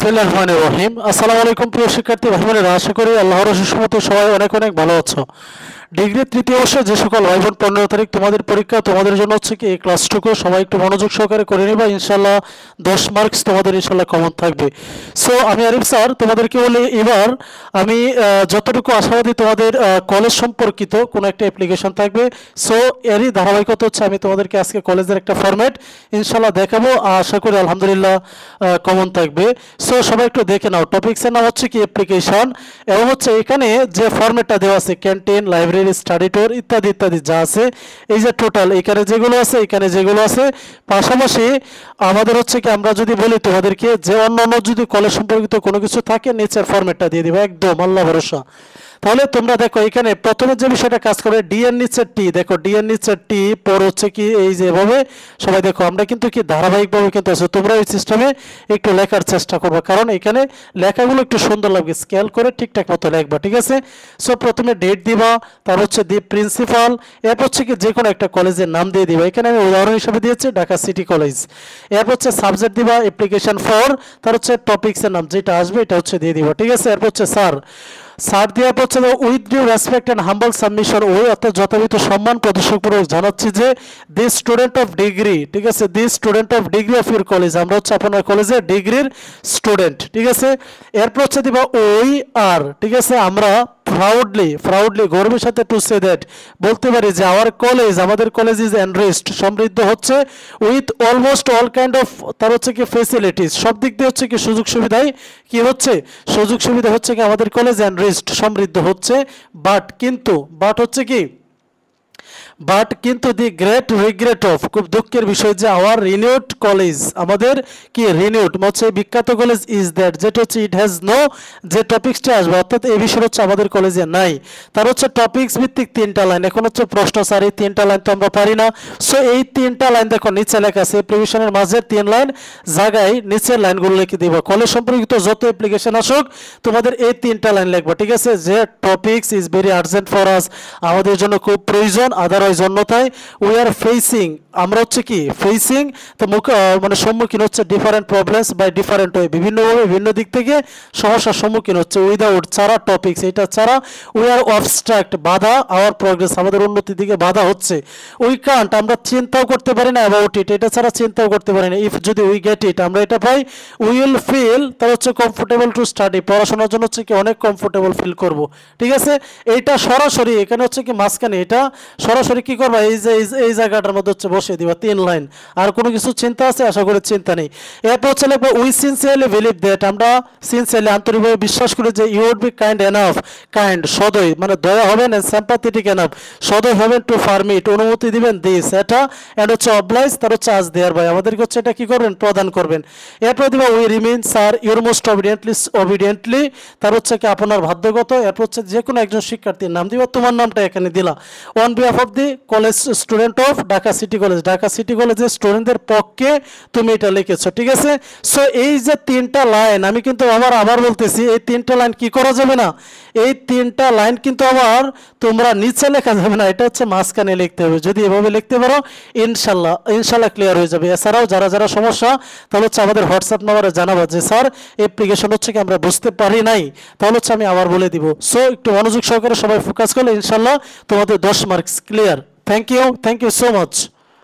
বিসমিল্লাহির রহমানির রহিম। আসসালামু আলাইকুম প্রিয় শিক্ষার্থী ভাই বোনেরা, আশা করি আল্লাহর অশেষ রহমতে সবাই অনেক অনেক ভালো আছো। ডিগ্রি তৃতীয় বর্ষে যে সকল ভাই বোন 15 তারিখ তোমাদের পরীক্ষা, তোমাদের জন্য হচ্ছে কি এই ক্লাসটুকু সবাই একটু মনোযোগ সহকারে করে নিবা। ইনশাল্লাহ 10 মার্কস তোমাদের ইনশাল্লাহ কমন থাকবে। সো আমি আরিফ স্যার তোমাদেরকে বলি, এবার আমি যতটুকু আশাবাদী তোমাদের কলেজ সম্পর্কিত কোনো একটা অ্যাপ্লিকেশন থাকবে। সো এরই ধারাবাহিকতা হচ্ছে আমি তোমাদেরকে আজকে কলেজের একটা ফরম্যাট ইনশাল্লাহ দেখাবো। আশা করি আলহামদুলিল্লাহ কমন থাকবে। সো সবাই একটু দেখে নাও। টপিক্সের নাম হচ্ছে কি অ্যাপ্লিকেশন, এবং হচ্ছে এখানে যে ফরম্যাটটা দেওয়া আছে ক্যান্টিন, লাইব্রেরি, স্টাডি ট্যুর ইত্যাদি ইত্যাদি যা আছে, এই যে টোটাল এখানে যেগুলো আছে, এখানে যেগুলো আছে, পাশাপাশি আমাদের হচ্ছে কি আমরা যদি বলি তোমাদেরকে যে অন্য যদি কলেজ সম্পর্কিত কোনো কিছু থাকে নিচের ফরম্যাটটা দিয়ে দিবে, একদম আল্লাহ ভরসা। তাহলে তোমরা দেখো এখানে প্রথমে যে বিষয়টা কাজ করবে, ডি এর নিচের টি, দেখো ডি এর নিচের টি পর হচ্ছে কি এই যে এভাবে সবাই দেখো আমরা কিন্তু কি ধারাবাহিকভাবে কিন্তু আছে। তোমরা এই সিস্টেমে একটু লেখার চেষ্টা করবে, কারণ এখানে লেখাগুলো একটু সুন্দর লাগবে, স্কেল করে ঠিকঠাক মতো লিখবা, ঠিক আছে। সো প্রথমে ডেট দিবা, তারপর হচ্ছে দি প্রিন্সিপাল, এরপর হচ্ছে কি যে কোনো একটা কলেজের নাম দিয়ে দিবা। এখানে আমি উদাহরণ হিসেবে দিয়েছি ঢাকা সিটি কলেজ। এরপর হচ্ছে সাবজেক্ট দিবা অ্যাপ্লিকেশন ফর, তার হচ্ছে টপিক্সের নাম যেটা আসবে এটা হচ্ছে দিয়ে দিবা, ঠিক আছে। এরপর হচ্ছে স্যার দেওয়ার পর হচ্ছে with due respect and humble submission, ওই অর্থাৎ যথাযথ সম্মান প্রদর্শনপূর্বক জানাচ্ছি যে দি স্টুডেন্ট অফ ডিগ্রি, ঠিক আছে, the student of degree of your college, আমরা হচ্ছে আপনার কলেজের ডিগ্রির স্টুডেন্ট, ঠিক আছে। এরপর হচ্ছে দিবা ওই আর, ঠিক আছে, আমরা প্রাউডলি গর্বের সাথে টু সে দ্যাট বলতে পারি যে আওয়ার কলেজ, আমাদের কলেজ ইজ এনরিচড, সমৃদ্ধ হচ্ছে with almost all kind of, তার হচ্ছে কি ফেসিলিটিস, সব দিক দিয়ে হচ্ছে কি সুযোগ সুবিধায় কি হচ্ছে, সুযোগ সুবিধা হচ্ছে কি আমাদের কলেজ এনরিচড সমৃদ্ধ হচ্ছে। বাট হচ্ছে কি দি গ্রেট রিগ্রেট অফ, খুব দুঃখের বিষয় যে আওয়ার রিনিউড কলেজ, আমাদের কি রিনিউড হচ্ছে বিখ্যাত কলেজ ইজ দ্যাট, যেটা হচ্ছে ইট হ্যাজ নো, যে টপিক্সটা আসবে অর্থাৎ এই বিষয় হচ্ছে আমাদের কলেজে নাই। তার হচ্ছে টপিক্স ভিত্তিক 3টা লাইন, এখন হচ্ছে প্রশ্ন স্যার এই 3টা লাইন তো আমরা পারি না। সো এই 3টা লাইন দেখো নিচে লেখা আছে, অ্যাপ্লিকেশনের মাঝে 3 লাইন জায়গায় নিচের লাইনগুলো লিখে দিব। কলেজ সম্পর্কিত যত অ্যাপ্লিকেশন আসুক তোমাদের এই 3টা লাইন লিখবা, ঠিক আছে। যে topics is very urgent for us, আমাদের জন্য খুব প্রয়োজন, আদারওয়াইজ অন্যথায় উই আর ফেসিং, আমরা হচ্ছে কি ফেসিং, তো মানে সম্মুখীন হচ্ছে different problems by different way, বিভিন্নভাবে ভিন্ন দিক থেকে সমস্যার সম্মুখীন হচ্ছে, উইদাউট ছাড়া টপিক্স, এটা ছাড়া উই আর অবস্ট্রাক্ট বাধা, আওয়ার প্রোগ্রেস, আমাদের উন্নতির দিকে বাধা হচ্ছে, উই কান্ট, আমরা চিন্তাও করতে পারি না, অ্যাবাউট ইট, এটা ছাড়া চিন্তাও করতে পারি না, ইফ যদি উই গেট ইট, আমরা এটা পাই, উই উইল ফিল, তার হচ্ছে কমফোর্টেবল টু স্টাডি, পড়াশোনার জন্য হচ্ছে কি অনেক কমফোর্টেবল ফিল করব, ঠিক আছে। এইটা সরাসরি এখানে হচ্ছে কি মাঝখানে এটা সরাসরি কি করবা, এই জায়গাটার মধ্যে হচ্ছে বসিয়ে দিবা 3 লাইন। আর কোনো কিছু চিন্তা আছে? আশা করি চিন্তা নেই। এরপর হচ্ছে লিখবো উই সিনসিয়ারলি বিলিভ দ্যাট, আমরা সিনসিয়ারলি আন্তরিকভাবে বিশ্বাস করি যে you would be kind enough, kind সদয় মানে দয়া হবেন, এন্ড সিম্প্যাথেটিক এনাফ সদয় হবেন, টু পারমিট অনুমতি দিবেন, দিস এটা, এন্ড হচ্ছে অবলাইজ, তার হচ্ছে আজ দেয়ার ভাই আমাদেরকে হচ্ছে এটা কি করবেন প্রদান করবেন। এরপর দিবা we remain sir your most obediently, তার হচ্ছে কি আপনার বাধ্যগত। এরপর হচ্ছে যে কোনো একজন শিক্ষার্থীর নাম দিবা, তোমার নামটা এখানে দিলা, on behalf of the college student of Dhaka city college, Dhaka city কলেজের স্টুডেন্টদের পক্ষে তুমি এটা লিখেছো, ঠিক আছে। সো এই যে 3টা লাইন আমি কিন্তু আবার বলতেছি, এই 3টা লাইন কি করা যাবে না, এই 3টা লাইন কিন্তু আবার তোমরা নিচে লেখা যাবে না, এটা হচ্ছে মাঝখানে লিখতে হবে। যদি এভাবে লিখতে পারো ইনশাল্লাহ ক্লিয়ার হয়ে যাবে। এছাড়াও যারা সমস্যা তাহলে হচ্ছে আমাদের হোয়াটসঅ্যাপ নাম্বারে জানাবো যে স্যার অ্যাপ্লিকেশন হচ্ছে কি আমরা বুঝতে পারি নাই, তাহলে হচ্ছে আমি আবার বলে দিব। সো একটু মনোযোগ সহকারে সবাই ফোকাস করলে ইনশাল্লাহ তোমাদের 10 marks clear. Thank you so much.